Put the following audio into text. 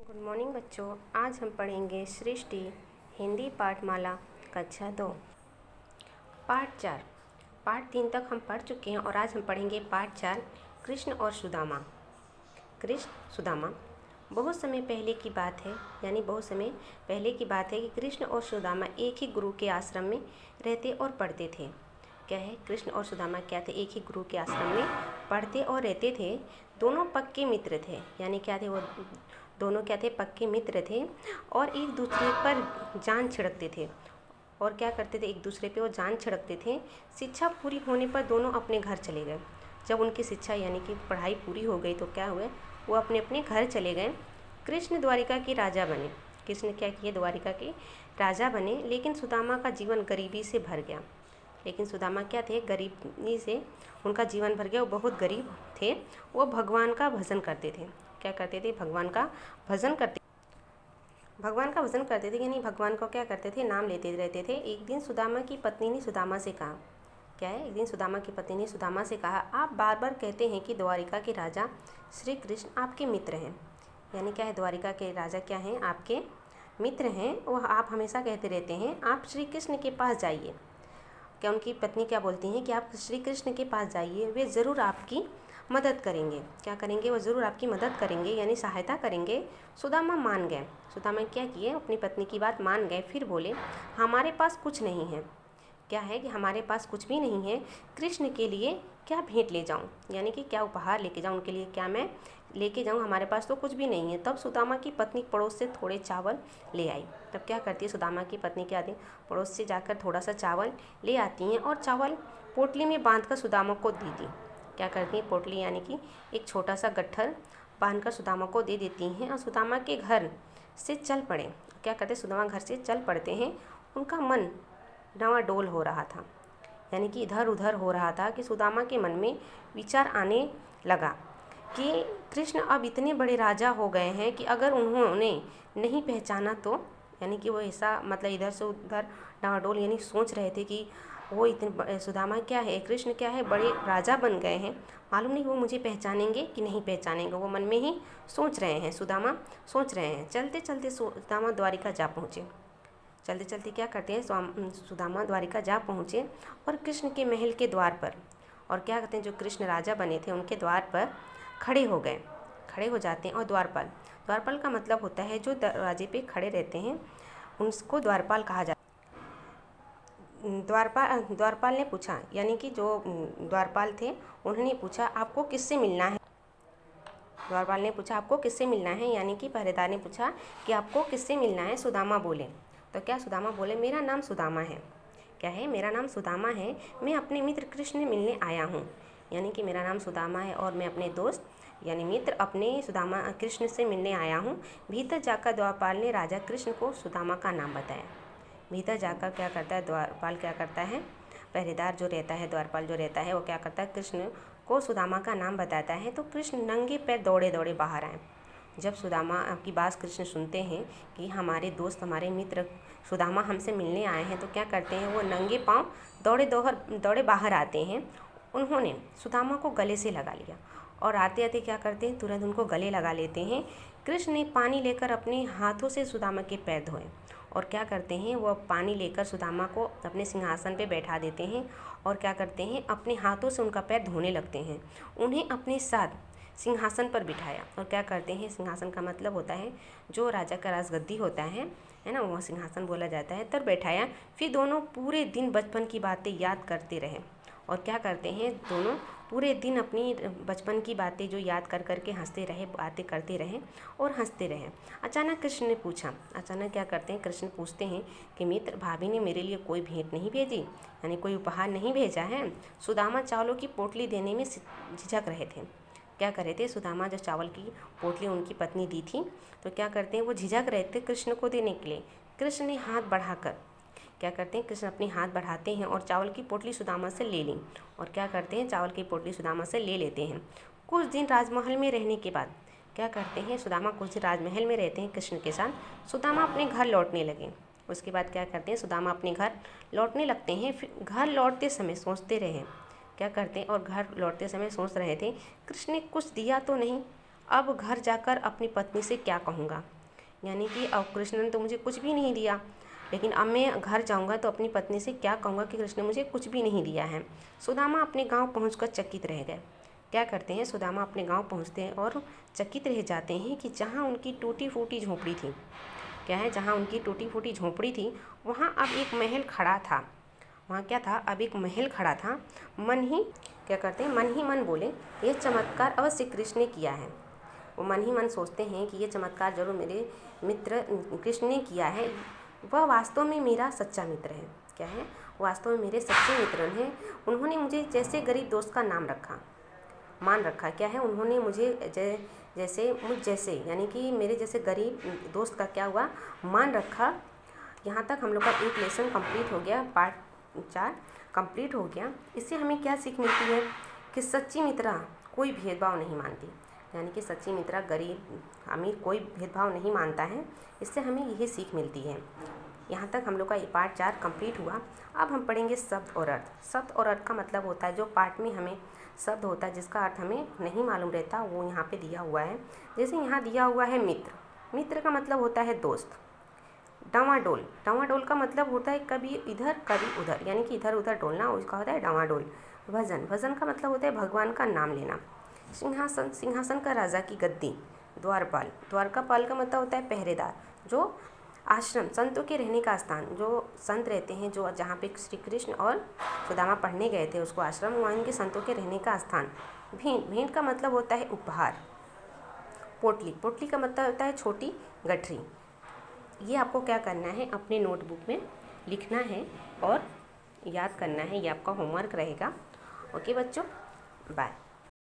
Good morning बच्चों। आज हम पढ़ेंगे सृष्टि हिंदी पाठमाला कक्षा 2 पाठ 4। पाठ 3 तक हम पढ़ चुके हैं और आज हम पढ़ेंगे पाठ 4 कृष्ण और सुदामा। कृष्ण सुदामा। बहुत समय पहले की बात है, यानी बहुत समय पहले की बात है कि कृष्ण और सुदामा एक ही गुरु के आश्रम में रहते और पढ़ते थे। क्या है? कृष्ण और सुदामा क्या थे? एक ही गुरु के आश्रम में पढ़ते और रहते थे। दोनों पक्के मित्र थे, यानी क्या थे? वो दोनों क्या थे? पक्के मित्र थे और एक दूसरे पर जान छिड़कते थे। और क्या करते थे? एक दूसरे पे वो जान छिड़कते थे। शिक्षा पूरी होने पर दोनों अपने घर चले गए। जब उनकी शिक्षा यानी कि पढ़ाई पूरी हो गई तो क्या हुआ? वो अपने अपने घर चले गए। कृष्ण द्वारिका के राजा बने। कृष्ण क्या किए? द्वारिका के राजा बने। लेकिन सुदामा का जीवन गरीबी से भर गया। लेकिन सुदामा क्या थे? गरीबी से उनका जीवन भर गया। वो बहुत गरीब थे। वो भगवान का भजन करते थे। क्या करते थे? भगवान का भजन करते थे, यानी भगवान को क्या करते थे? नाम लेते रहते थे। एक दिन सुदामा की पत्नी ने सुदामा से कहा, क्या है? एक दिन सुदामा की पत्नी ने सुदामा से कहा, आप बार बार कहते हैं कि द्वारिका के राजा श्री कृष्ण आपके मित्र हैं। यानी क्या है? द्वारिका के राजा क्या हैं? आपके मित्र हैं। वह आप हमेशा कहते रहते हैं आप श्री कृष्ण के पास जाइए। क्या उनकी पत्नी क्या बोलती हैं कि आप श्री कृष्ण के पास जाइए, वे ज़रूर आपकी मदद करेंगे। क्या करेंगे? वो ज़रूर आपकी मदद करेंगे, यानी सहायता करेंगे। सुदामा मान गए। सुदामा क्या किए? अपनी पत्नी की बात मान गए। फिर बोले, हमारे पास कुछ नहीं है। क्या है कि हमारे पास कुछ भी नहीं है। कृष्ण के लिए क्या भेंट ले जाऊं, यानी कि क्या उपहार लेके जाऊं, उनके लिए क्या मैं लेके जाऊं? हमारे पास तो कुछ भी नहीं है। तब सुदामा की पत्नी पड़ोस से थोड़े चावल ले आई। तब क्या करती है? सुदामा की पत्नी क्या आती? पड़ोस से जाकर थोड़ा सा चावल ले आती हैं और चावल पोटली में बांधकर सुदामा को दे दी। क्या करती हैं? पोटली यानी कि एक छोटा सा गट्ठर बांधकर सुदामा को दे देती हैं और सुदामा के घर से चल पड़े। क्या करते? सुदामा घर से चल पड़ते हैं। उनका मन डावाडोल हो रहा था, यानी कि इधर उधर हो रहा था कि सुदामा के मन में विचार आने लगा कि कृष्ण अब इतने बड़े राजा हो गए हैं कि अगर उन्होंने नहीं पहचाना तो, यानी कि वो ऐसा मतलब इधर से उधर डावाडोल, यानी सोच रहे थे कि वो इतने सुदामा क्या है, कृष्ण क्या है, बड़े राजा बन गए हैं, मालूम नहीं वो मुझे पहचानेंगे कि नहीं पहचानेंगे। वो मन में ही सोच रहे हैं, सुदामा सोच रहे हैं। चलते चलते सुदामा द्वारिका जा पहुँचे। चलते चलते क्या करते हैं? सुदामा द्वारिका जा पहुँचे और कृष्ण के महल के द्वार पर, और क्या कहते हैं, जो कृष्ण राजा बने थे उनके द्वार पर खड़े हो गए। खड़े हो जाते हैं। और द्वारपाल, द्वारपाल का मतलब होता है जो दरवाजे पे खड़े रहते हैं, उनको द्वारपाल कहा जाता है। द्वारपाल ने पूछा, यानी कि जो द्वारपाल थे उन्होंने पूछा, आपको किससे मिलना है? द्वारपाल ने पूछा, आपको किससे मिलना है? यानी कि पहरेदार ने पूछा कि आपको किससे मिलना है? सुदामा बोले। तो क्या सुदामा बोले? मेरा नाम सुदामा है। क्या है? मेरा नाम सुदामा है। मैं अपने मित्र कृष्ण से मिलने आया हूँ। यानी कि मेरा नाम सुदामा है और मैं अपने दोस्त यानी मित्र अपने सुदामा कृष्ण से मिलने आया हूँ। भीतर जाकर द्वारपाल ने राजा कृष्ण को सुदामा का नाम बताया। भीतर जाकर क्या करता है? द्वारपाल क्या करता है? पहरेदार जो रहता है, द्वारपाल जो रहता है, वो क्या करता है? कृष्ण को सुदामा का नाम बताता है। तो कृष्ण नंगे पैर दौड़े दौड़े बाहर आए। जब सुदामा की बात कृष्ण सुनते हैं कि हमारे दोस्त हमारे मित्र सुदामा हमसे मिलने आए हैं, तो क्या करते हैं? वो नंगे पांव दौड़े बाहर आते हैं। उन्होंने सुदामा को गले से लगा लिया और आते आते क्या करते हैं? तुरंत उनको गले लगा लेते हैं। कृष्ण ने पानी लेकर अपने हाथों से सुदामा के पैर धोए और क्या करते हैं? वो पानी लेकर सुदामा को अपने सिंहासन पे बैठा देते हैं और क्या करते हैं? अपने हाथों से उनका पैर धोने लगते हैं। उन्हें अपने साथ सिंहासन पर बिठाया और क्या करते हैं? सिंहासन का मतलब होता है जो राजा का राजगद्दी होता है ना, वह सिंहासन बोला जाता है, तर बैठाया। फिर दोनों पूरे दिन बचपन की बातें याद करते रहे और क्या करते हैं? दोनों पूरे दिन अपनी बचपन की बातें जो याद कर करके हंसते रहे, बातें करते रहे और हंसते रहे। अचानक कृष्ण ने पूछा, अचानक क्या करते हैं? कृष्ण पूछते हैं कि मित्र, भाभी ने मेरे लिए कोई भेंट नहीं भेजी, यानी कोई उपहार नहीं भेजा है? सुदामा चावलों की पोटली देने में झिझक रहे थे। क्या कर रहे थे? सुदामा जो चावल की पोटली उनकी पत्नी दी थी, तो क्या करते हैं? वो झिझक रहे थे कृष्ण को देने के लिए। कृष्ण ने हाथ बढ़ाकर क्या करते हैं? कृष्ण अपनी हाथ बढ़ाते हैं और चावल की पोटली सुदामा से ले ली और क्या करते हैं? चावल की पोटली सुदामा से ले लेते हैं। कुछ दिन राजमहल में रहने के बाद क्या करते हैं? सुदामा कुछ दिन राजमहल में रहते हैं कृष्ण के साथ। सुदामा अपने घर लौटने लगे। उसके बाद क्या करते हैं? सुदामा अपने घर लौटने लगते हैं। फिर घर लौटते समय सोचते रहे। क्या करते हैं? और घर लौटते समय सोच रहे थे, कृष्ण ने कुछ दिया तो नहीं, अब घर जाकर अपनी पत्नी से क्या कहूँगा। यानी कि अब कृष्ण ने तो मुझे कुछ भी नहीं दिया, लेकिन अब मैं घर जाऊंगा तो अपनी पत्नी से क्या कहूँगा कि कृष्ण ने मुझे कुछ भी नहीं दिया है। सुदामा अपने गांव पहुंचकर चकित रह गए। क्या करते हैं, सुदामा अपने गांव पहुंचते हैं और चकित रह जाते हैं कि जहाँ उनकी टूटी फूटी झोपड़ी थी, क्या है, जहाँ उनकी टूटी फूटी झोपड़ी थी वहाँ अब एक महल खड़ा था। वहाँ क्या था, अब एक महल खड़ा था। मन ही क्या करते हैं, मन ही मन बोले, ये चमत्कार अवश्य कृष्ण ने किया है। वो मन ही मन सोचते हैं कि ये चमत्कार जरूर मेरे मित्र कृष्ण ने किया है। वह वास्तव में मेरा सच्चा मित्र है। क्या है, वास्तव में मेरे सच्चे मित्र हैं। उन्होंने मुझे जैसे गरीब दोस्त का नाम रखा, मान रखा। क्या है, उन्होंने मुझे जैसे यानी कि मेरे जैसे गरीब दोस्त का क्या हुआ, मान रखा। यहाँ तक हम लोग का एक लेसन कंप्लीट हो गया, पार्ट 4 कंप्लीट हो गया। इससे हमें क्या सीख मिलती है कि सच्ची मित्रा कोई भेदभाव नहीं मानती, यानी कि सच्ची मित्रा गरीब अमीर कोई भेदभाव नहीं मानता है। इससे हमें यही सीख मिलती है। यहाँ तक हम लोग का ये पार्ट 4 कंप्लीट हुआ। अब हम पढ़ेंगे शब्द और अर्थ। शब्द और अर्थ का मतलब होता है जो पार्ट में हमें शब्द होता है जिसका अर्थ हमें नहीं मालूम रहता, वो यहाँ पे दिया हुआ है। जैसे यहाँ दिया हुआ है मित्र, मित्र का मतलब होता है दोस्त। डावाडोल, डावाडोल का मतलब होता है कभी इधर कभी उधर, यानी कि इधर उधर डोलना, उसका होता है डावाडोल। भजन, भजन का मतलब होता है भगवान का नाम लेना। सिंहासन, सिंहासन का राजा की गद्दी। द्वारपाल, द्वारकापाल का मतलब होता है पहरेदार। जो आश्रम, संतों के रहने का स्थान, जो संत रहते हैं, जो जहाँ पे श्री कृष्ण और सुदामा पढ़ने गए थे उसको आश्रम, वहाँ इनके संतों के रहने का स्थान। भेंट, भेंट का मतलब होता है उपहार। पोटली, पोटली का मतलब होता है छोटी गठरी। ये आपको क्या करना है, अपने नोटबुक में लिखना है और याद करना है। ये आपका होमवर्क रहेगा। ओके बच्चों, बाय।